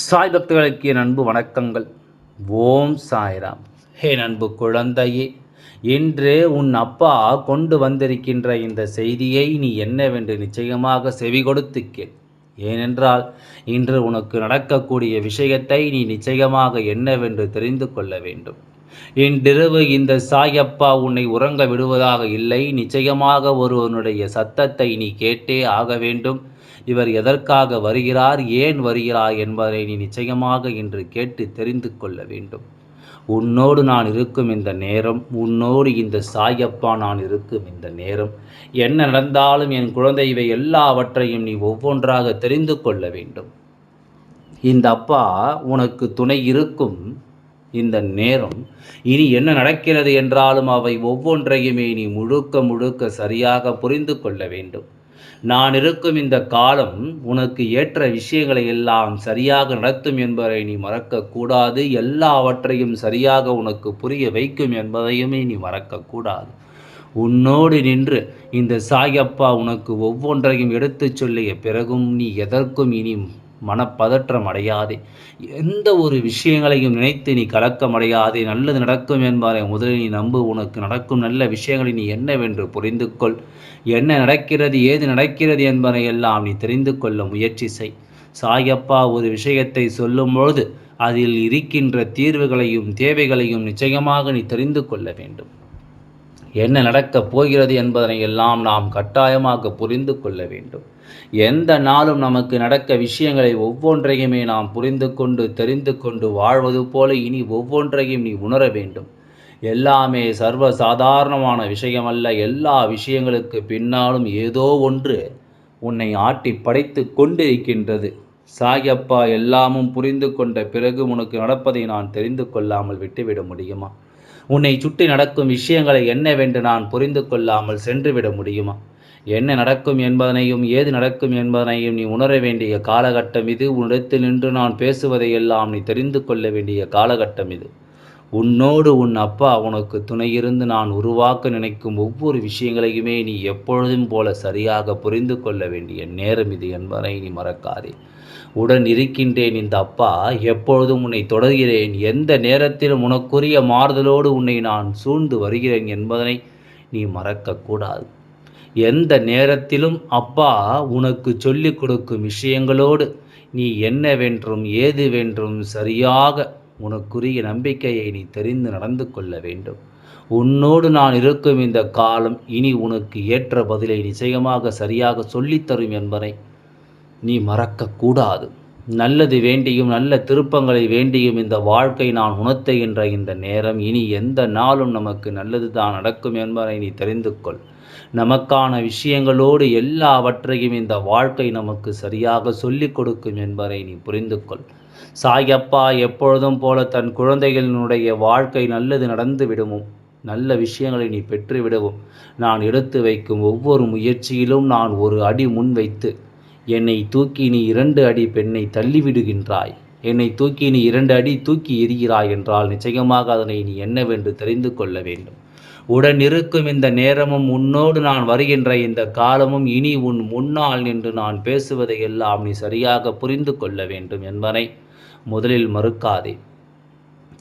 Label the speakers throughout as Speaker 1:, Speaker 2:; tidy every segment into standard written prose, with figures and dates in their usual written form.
Speaker 1: சாய் பக்தர்களுக்கு என் அன்பு வணக்கங்கள். ஓம் சாய்ராம். என் அன்பு குழந்தையே, இன்று உன் அப்பா கொண்டு வந்திருக்கின்ற இந்த செய்தியை நீ என்னவென்று நிச்சயமாக செவி கொடுத்து கேள். ஏனென்றால் இன்று உனக்கு நடக்கக்கூடிய விஷயத்தை நீ நிச்சயமாக என்னவென்று தெரிந்து கொள்ள வேண்டும். இன்றிரவு இந்த சாயப்பா உன்னை உறங்க விடுவதாக இல்லை. நிச்சயமாக ஒருவனுடைய சத்தத்தை நீ கேட்டே ஆக வேண்டும். இவர் எதற்காக வருகிறார், ஏன் வருகிறார் என்பதை நீ நிச்சயமாக இன்று கேட்டு தெரிந்து கொள்ள வேண்டும். உன்னோடு நான் இருக்கும் இந்த நேரம், உன்னோடு இந்த சாயப்பா நான் இருக்கும் இந்த நேரம், என்ன நடந்தாலும் என் குழந்தை இவை எல்லாவற்றையும் நீ ஒவ்வொன்றாக தெரிந்து கொள்ள வேண்டும். இந்த அப்பா உனக்கு துணை இருக்கும் இந்த நேரம், இனி என்ன நடக்கிறது என்றாலும் அவை ஒவ்வொன்றையுமே நீ முழுக்க முழுக்க சரியாக புரிந்து கொள்ள வேண்டும். நான் இருக்கும் இந்த காலம் உனக்கு ஏற்ற விஷயங்களை எல்லாம் சரியாக நடத்தும் என்பதை நீ மறக்கக்கூடாது. எல்லாவற்றையும் சரியாக உனக்கு புரிய வைக்கும் என்பதையுமே நீ மறக்கக்கூடாது. உன்னோடு நின்று இந்த சாயப்பா உனக்கு ஒவ்வொன்றையும் எடுத்துச் சொல்லிய பிறகும் நீ எதற்கும் இனி மனப்பதற்றம் அடையாதே. எந்த ஒரு விஷயங்களையும் நினைத்து நீ கலக்கமடையாதே. நல்லது நடக்கும் என்பதை முதலில் நீ நம்பு. உனக்கு நடக்கும் நல்ல விஷயங்களை நீ என்னவென்று புரிந்து கொள். என்ன நடக்கிறது, ஏது நடக்கிறது என்பதை எல்லாம் நீ தெரிந்து கொள்ள முயற்சி செய். சாயப்பா ஒரு விஷயத்தை சொல்லும்பொழுது அதில் இருக்கின்ற தீர்வுகளையும் தேவைகளையும் நிச்சயமாக நீ தெரிந்து கொள்ள வேண்டும். என்ன நடக்கப் போகிறது என்பதனை எல்லாம் நாம் கட்டாயமாக புரிந்து கொள்ள வேண்டும். எந்த நாளும் நமக்கு நடக்க விஷயங்களை ஒவ்வொன்றையுமே நாம் புரிந்து கொண்டு தெரிந்து கொண்டு வாழ்வது போல இனி ஒவ்வொன்றையும் நீ உணர வேண்டும். எல்லாமே சர்வ சாதாரணமான விஷயமல்ல. எல்லா விஷயங்களுக்கு பின்னாலும் ஏதோ ஒன்று உன்னை ஆட்டி படைத்து கொண்டிருக்கின்றது. சாயப்பா எல்லாமும் புரிந்து கொண்ட பிறகு உனக்கு நடப்பதை நான் தெரிந்து கொள்ளாமல் விட்டுவிட முடியுமா? உன்னை சுற்றி நடக்கும் விஷயங்களை என்னவென்று நான் புரிந்து கொள்ளாமல் சென்றுவிட முடியுமா? என்ன நடக்கும் என்பதனையும் ஏது நடக்கும் என்பதனையும் நீ உணர வேண்டிய காலகட்டம் இது. உன்னிடத்தில் நின்று நான் பேசுவதை எல்லாம் நீ தெரிந்து கொள்ள வேண்டிய காலகட்டம் இது. உன்னோடு உன் அப்பா உனக்கு துணையிருந்து நான் உருவாக்க நினைக்கும் ஒவ்வொரு விஷயங்களையுமே நீ எப்பொழுதும் போல சரியாக புரிந்து கொள்ள வேண்டிய நேரம் இது என்பதை நீ மறக்காதே. உடன் இருக்கின்றேன் இந்த அப்பா, எப்பொழுதும் உன்னை தொடர்கிறேன், எந்த நேரத்திலும் உனக்குரிய மாறுதலோடு உன்னை நான் சூழ்ந்து வருகிறேன் என்பதனை நீ மறக்கக்கூடாது. எந்த நேரத்திலும் அப்பா உனக்கு சொல்லிக் கொடுக்கும் விஷயங்களோடு நீ என்னவென்றும் ஏதுவென்றும் சரியாக உனக்குரிய நம்பிக்கையை நீ தெரிந்து நடந்து கொள்ள வேண்டும். உன்னோடு நான் இருக்கும் இந்த காலம் இனி உனக்கு ஏற்ற பதிலை நிச்சயமாக சரியாக சொல்லித்தரும் என்பதை நீ மறக்கக்கூடாது. நல்லது வேண்டியும் நல்ல திருப்பங்களை வேண்டியும் இந்த வாழ்க்கை நான் உணர்த்துகின்ற இந்த நேரம், இனி எந்த நாளும் நமக்கு நல்லது தான் நடக்கும் என்பதை நீ தெரிந்து கொள். நமக்கான விஷயங்களோடு எல்லாவற்றையும் இந்த வாழ்க்கை நமக்கு சரியாக சொல்லிக் கொடுக்கும் என்பதை நீ புரிந்து கொள். சாயப்பா எப்பொழுதும் போல தன் குழந்தைகளினுடைய வாழ்க்கை நல்லது நடந்து விடுவோம், நல்ல விஷயங்களை நீ பெற்று விடவும் நான் எடுத்து வைக்கும் ஒவ்வொரு முயற்சியிலும் நான் ஒரு அடி முன் வைத்து, என்னை தூக்கி நீ 2 அடி பெண்ணை தள்ளிவிடுகின்றாய், என்னை தூக்கி நீ 2 அடி தூக்கி எறிகிறாய் என்றால் நிச்சயமாக அதனை நீ என்னவென்று தெரிந்து கொள்ள வேண்டும். உடன் இருக்கும் இந்த நேரமும் உன்னோடு நான் வருகின்ற இந்த காலமும் இனி உன் முன்னால் நின்று நான் பேசுவதை எல்லாம் நீ சரியாக புரிந்து கொள்ள வேண்டும் என்பதை முதலில் மறுக்காதே.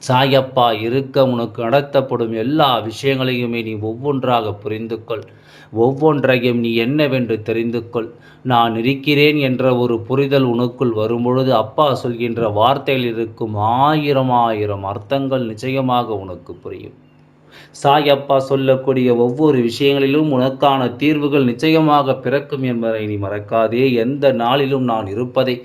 Speaker 1: சாயப்பா இருக்க உனக்கு நடத்தப்படும் எல்லா விஷயங்களையுமே நீ ஒவ்வொன்றாக புரிந்து கொள். ஒவ்வொன்றையும் நீ என்னவென்று தெரிந்து கொள். நான் இருக்கிறேன் என்ற ஒரு புரிதல் உனக்குள் வரும்பொழுது அப்பா சொல்கின்ற வார்த்தையில் இருக்கும் 1000 அர்த்தங்கள் நிச்சயமாக உனக்கு புரியும். சாயப்பா சொல்லக்கூடிய ஒவ்வொரு விஷயங்களிலும் உனக்கான தீர்வுகள் நிச்சயமாக பிறக்கும் என்பதை நீ மறக்காதே. எந்த நாளிலும் நான் இருப்பதை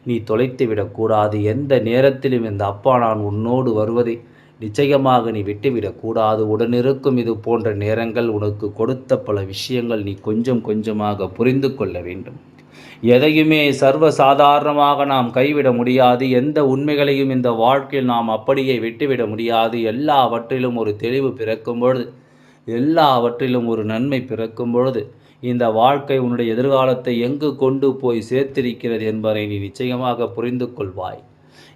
Speaker 1: நீ தொலைத்து விடக்கூடாது. எந்த நேரத்திலும் இந்த அப்பா நான் உன்னோடு வருவதை நிச்சயமாக நீ விட்டுவிடக்கூடாது. உடனிருக்கும் இது போன்ற நேரங்கள் உனக்கு கொடுத்த பல விஷயங்கள் நீ கொஞ்சம் கொஞ்சமாக புரிந்து கொள்ள வேண்டும். எதையுமே சர்வ சாதாரணமாக நாம் கைவிட முடியாது. எந்த உண்மைகளையும் இந்த வாழ்க்கையில் நாம் அப்படியே விட்டுவிட முடியாது. எல்லாவற்றிலும் ஒரு தெளிவு பிறக்கும் பொழுது, எல்லாவற்றிலும் ஒரு நன்மை பிறக்கும் பொழுது இந்த வாழ்க்கை உன்னுடைய எதிர்காலத்தை எங்கு கொண்டு போய் சேர்த்திருக்கிறது என்பதை நீ நிச்சயமாக புரிந்து கொள்வாய்.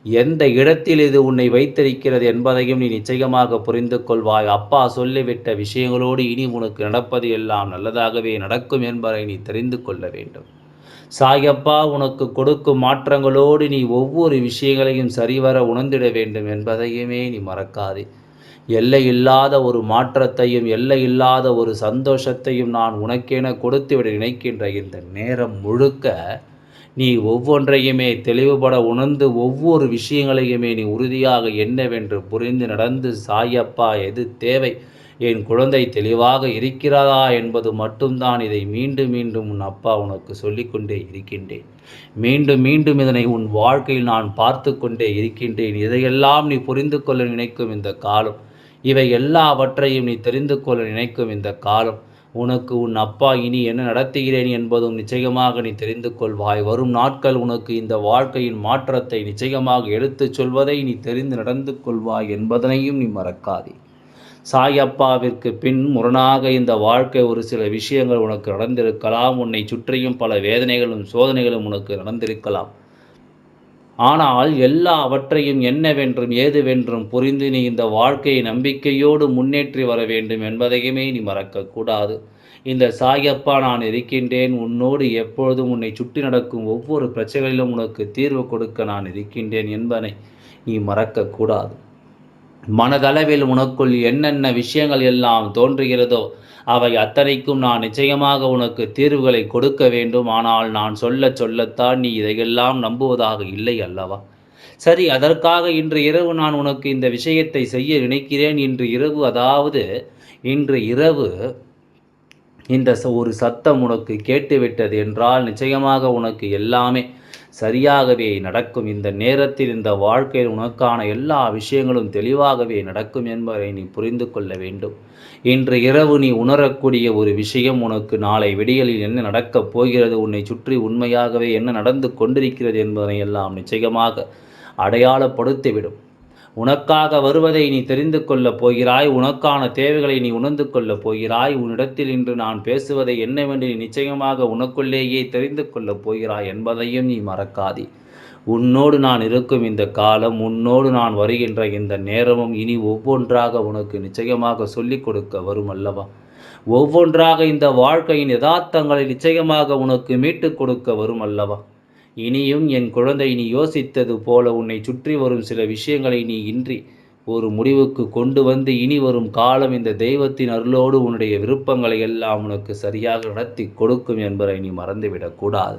Speaker 1: எந்த இடத்தில் இது உன்னை வைத்திருக்கிறது என்பதையும் நீ நிச்சயமாக புரிந்து கொள்வாய். அப்பா சொல்லிவிட்ட விஷயங்களோடு இனி உனக்கு நடப்பது எல்லாம் நல்லதாகவே நடக்கும் என்பதை நீ தெரிந்து கொள்ள வேண்டும். சாயப்பா உனக்கு கொடுக்கும் மாற்றங்களோடு நீ ஒவ்வொரு விஷயங்களையும் சரிவர உணர்ந்திட வேண்டும் என்பதையுமே நீ மறக்காதே. எல்லை இல்லாத ஒரு மாற்றத்தையும் எல்லை இல்லாத ஒரு சந்தோஷத்தையும் நான் உனக்கென கொடுத்துவிட நினைக்கின்ற இந்த நேரம் முழுக்க நீ ஒவ்வொன்றையுமே தெளிவுபட உணர்ந்து ஒவ்வொரு விஷயங்களையுமே நீ உறுதியாக என்னவென்று புரிந்து நடந்து சாயப்பா எது தேவை, என் குழந்தை தெளிவாக இருக்கிறதா என்பது மட்டும்தான். இதை மீண்டும் மீண்டும் உன் அப்பா உனக்கு சொல்லிக்கொண்டே இருக்கின்றேன். மீண்டும் மீண்டும் இதனை உன் வாழ்க்கையில் நான் பார்த்து கொண்டே இருக்கின்றேன். இதையெல்லாம் நீ புரிந்து கொள்ள நினைக்கும் இந்த காலம், இவை எல்லாவற்றையும் நீ தெரிந்து கொள்ள நினைக்கும் இந்த காலம், உனக்கு உன் அப்பா இனி என்ன நடத்துகிறேன் என்பதும் நிச்சயமாக நீ தெரிந்து கொள்வாய். வரும் நாட்கள் உனக்கு இந்த வாழ்க்கையின் மாற்றத்தை நிச்சயமாக எடுத்துச் சொல்வதை நீ தெரிந்து நடந்து கொள்வாய் என்பதனையும் நீ மறக்காதே. சாயப்பாவிற்கு பின் முரணாக இந்த வாழ்க்கை ஒரு சில விஷயங்கள் உனக்கு நடந்திருக்கலாம். உன்னை சுற்றியும் பல வேதனைகளும் சோதனைகளும் உனக்கு நடந்திருக்கலாம். ஆனால் எல்லாவற்றையும் என்னவென்றும் ஏதுவென்றும் புரிந்து நீ இந்த வாழ்க்கையை நம்பிக்கையோடு முன்னேற்றி வர வேண்டும் என்பதையுமே நீ மறக்கக்கூடாது. இந்த சாயப்பா நான் இருக்கின்றேன், உன்னோடு எப்பொழுதும் உன்னை சுற்றி நடக்கும் ஒவ்வொரு பிரச்சனைகளிலும் உனக்கு தீர்வு கொடுக்க நான் இருக்கின்றேன் என்பதை நீ மறக்கக்கூடாது. மனதளவில் உனக்குள் என்னென்ன விஷயங்கள் எல்லாம் தோன்றுகிறதோ அவை அத்தனைக்கும் நான் நிச்சயமாக உனக்கு தீர்வுகளை கொடுக்க வேண்டும். ஆனால் நான் சொல்லத்தான் நீ இதையெல்லாம் நம்புவதாக இல்லை அல்லவா? சரி, அதற்காக இன்று இரவு நான் உனக்கு இந்த விஷயத்தை செய்ய நினைக்கிறேன். இன்று இரவு இந்த ஒரு சத்தம் உனக்கு கேட்டுவிட்டது என்றால் நிச்சயமாக உனக்கு எல்லாமே சரியாகவே நடக்கும். இந்த நேரத்தில் இந்த வாழ்க்கையில் உனக்கான எல்லா விஷயங்களும் தெளிவாகவே நடக்கும் என்பதை நீ புரிந்து கொள்ள வேண்டும். இன்று இரவு நீ உணரக்கூடிய ஒரு விஷயம், உனக்கு நாளை விடியலில் என்ன நடக்கப் போகிறது, உன்னை சுற்றி உண்மையாகவே என்ன நடந்து கொண்டிருக்கிறது என்பதை எல்லாம் நிச்சயமாக அடையாளப்படுத்திவிடும். உனக்காக வருவதை நீ தெரிந்து கொள்ளப் போகிறாய். உனக்கான தேவைகளை நீ உணர்ந்து கொள்ளப் போகிறாய். உன்னிடத்தில் இன்று நான் பேசுவதை என்னவென்று நீ நிச்சயமாக உனக்குள்ளேயே தெரிந்து கொள்ளப் போகிறாய் என்பதையும் நீ மறக்காதே. உன்னோடு நான் இருக்கும் இந்த காலம், உன்னோடு நான் வருகின்ற இந்த நேரமும் இனி ஒவ்வொன்றாக உனக்கு நிச்சயமாக சொல்லிக் கொடுக்க வரும் அல்லவா? ஒவ்வொன்றாக இந்த வாழ்க்கையின் யதார்த்தங்களை நிச்சயமாக உனக்கு மீட்டுக் கொடுக்க வரும் அல்லவா? இனியும் என் குழந்தை, நீ யோசித்தது போல உன்னை சுற்றி வரும் சில விஷயங்களை நீ இன்றி ஒரு முடிவுக்கு கொண்டு வந்து இனி வரும் காலம் இந்த தெய்வத்தின் அருளோடு உன்னுடைய விருப்பங்களை எல்லாம் உனக்கு சரியாக நடத்தி கொடுக்கும் என்பதை நீ மறந்துவிடக்கூடாது.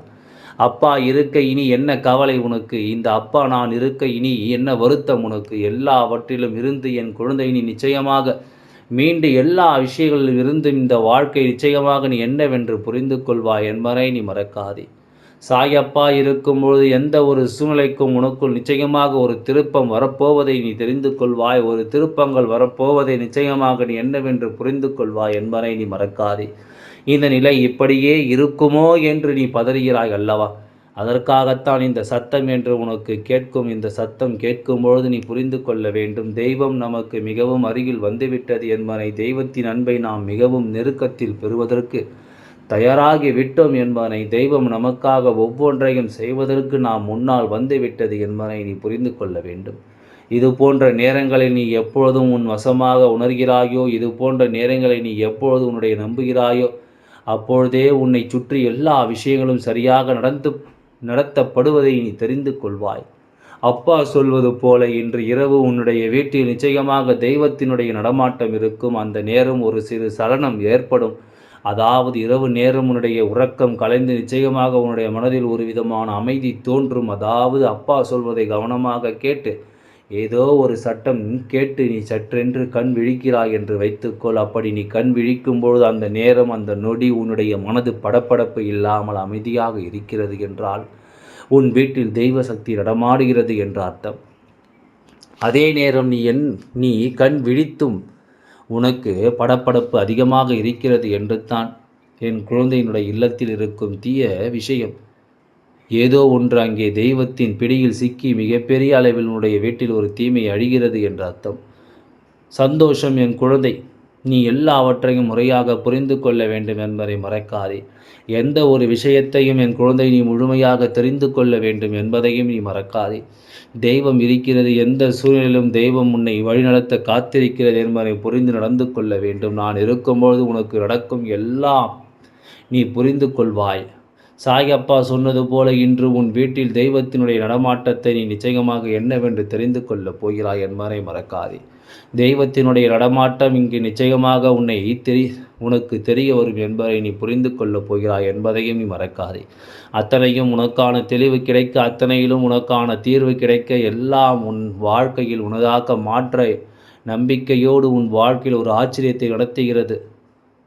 Speaker 1: அப்பா இருக்க இனி என்ன கவலை உனக்கு? இந்த அப்பா நான் இருக்க இனி என்ன வருத்தம் உனக்கு? எல்லாவற்றிலும் இருந்து என் குழந்தை நீ நிச்சயமாக மீண்டு எல்லா விஷயங்களிலும் இருந்து இந்த வாழ்க்கை நிச்சயமாக நீ என்னவென்று புரிந்து கொள்வாய் என்பதை நீ மறக்காதே. சாயப்பா இருக்கும்பொழுது எந்த ஒரு சூழ்நிலைக்கும் உனக்குள் நிச்சயமாக ஒரு திருப்பம் வரப்போவதை நீ தெரிந்து கொள்வாய். ஒரு திருப்பங்கள் வரப்போவதை நிச்சயமாக நீ என்னவென்று புரிந்து கொள்வாய் என்பதை நீ மறக்காதே. இந்த நிலை இப்படியே இருக்குமோ என்று நீ பதறுகிறாய் அல்லவா? அதற்காகத்தான் இந்த சத்தம் என்று உனக்கு கேட்கும். இந்த சத்தம் கேட்கும்பொழுது நீ புரிந்து கொள்ள வேண்டும், தெய்வம் நமக்கு மிகவும் அருகில் வந்துவிட்டது என்பதை, தெய்வத்தின் அன்பை நாம் மிகவும் நெருக்கத்தில் பெறுவதற்கு தயாராகி விட்டோம் என்பதனை, தெய்வம் நமக்காக ஒவ்வொன்றையும் செய்வதற்கு நாம் முன்னால் வந்துவிட்டது என்பதை நீ புரிந்து கொள்ள வேண்டும். இது போன்ற நேரங்களில் நீ எப்பொழுதும் உன் வசமாக உணர்கிறாயோ, இது போன்ற நேரங்களை நீ எப்பொழுது உன்னுடைய நம்புகிறாயோ, அப்பொழுதே உன்னை சுற்றி எல்லா விஷயங்களும் சரியாக நடத்தப்படுவதை நீ தெரிந்து கொள்வாய். அப்பா சொல்வது போல இன்று இரவு உன்னுடைய வீட்டில் நிச்சயமாக தெய்வத்தினுடைய நடமாட்டம் இருக்கும். அந்த நேரம் ஒரு சிறு சலனம் ஏற்படும். அதாவது இரவு நேரம் உன்னுடைய உறக்கம் கலைந்து நிச்சயமாக உன்னுடைய மனதில் ஒரு விதமான அமைதி தோன்றும். அதாவது அப்பா சொல்வதை கவனமாக கேட்டு ஏதோ ஒரு சட்டம் கேட்டு நீ சற்றென்று கண் விழிக்கிறாய் என்று வைத்துக்கொள். அப்படி நீ கண் விழிக்கும் பொழுது அந்த நேரம், அந்த நொடி உன்னுடைய மனது படப்படப்பு இல்லாமல் அமைதியாக இருக்கிறது என்றால் உன் வீட்டில் தெய்வ சக்தி நடமாடுகிறது என்ற அர்த்தம். அதே நேரம் நீ கண் விழித்தும் உனக்கு படப்படப்பு அதிகமாக இருக்கிறது என்று தான் என் குழந்தையினுடைய இல்லத்தில் இருக்கும் தீய விஷயம் ஏதோ ஒன்று அங்கே தெய்வத்தின் பிடியில் சிக்கி மிகப்பெரிய அளவில் உன்னுடைய வீட்டில் ஒரு தீமை அழிகிறது என்ற அர்த்தம். சந்தோஷம் என் குழந்தை, நீ எல்லாவற்றையும் முறையாக புரிந்து கொள்ள வேண்டும் என்பதை மறக்காதே. எந்த ஒரு விஷயத்தையும் என் குழந்தை நீ முழுமையாக தெரிந்து கொள்ள வேண்டும் என்பதையும் நீ மறக்காதே. தெய்வம் இருக்கிறது, எந்த சூழ்நிலையிலும் தெய்வம் உன்னை வழிநடத்த காத்திருக்கிறது என்பதை புரிந்து நடந்து கொள்ள வேண்டும். நான் இருக்கும்பொழுது உனக்கு நடக்கும் எல்லாம் நீ புரிந்து கொள்வாய். சாயப்பா சொன்னது போல இன்று உன் வீட்டில் தெய்வத்தினுடைய நடமாட்டத்தை நீ நிச்சயமாக என்னவென்று தெரிந்து கொள்ளப் போகிறாய் என்பதை மறக்காதே. தெய்வத்தினுடைய நடமாட்டம் இங்கு நிச்சயமாக உனக்கு தெரிய வரும் என்பதை நீ புரிந்து கொள்ளப் போகிறாய் என்பதையும் நீ மறக்காதே. அத்தனையும் உனக்கான தெளிவு கிடைக்க, அத்தனையிலும் உனக்கான தீர்வு கிடைக்க, எல்லாம் உன் வாழ்க்கையில் உனதாக மாற்ற நம்பிக்கையோடு உன் வாழ்க்கையில் ஒரு ஆச்சரியத்தை நடத்துகிறது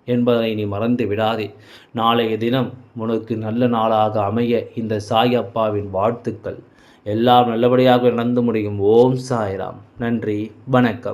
Speaker 1: என்பதை நீ மறந்து விடாதே. நாளைய தினம் உனக்கு நல்ல நாளாக அமைய இந்த சாயப்பாவின் வாழ்த்துக்கள். எல்லாம் நல்லபடியாக நடந்து முடியும். ஓம் சாய்ராம். நன்றி, வணக்கம்.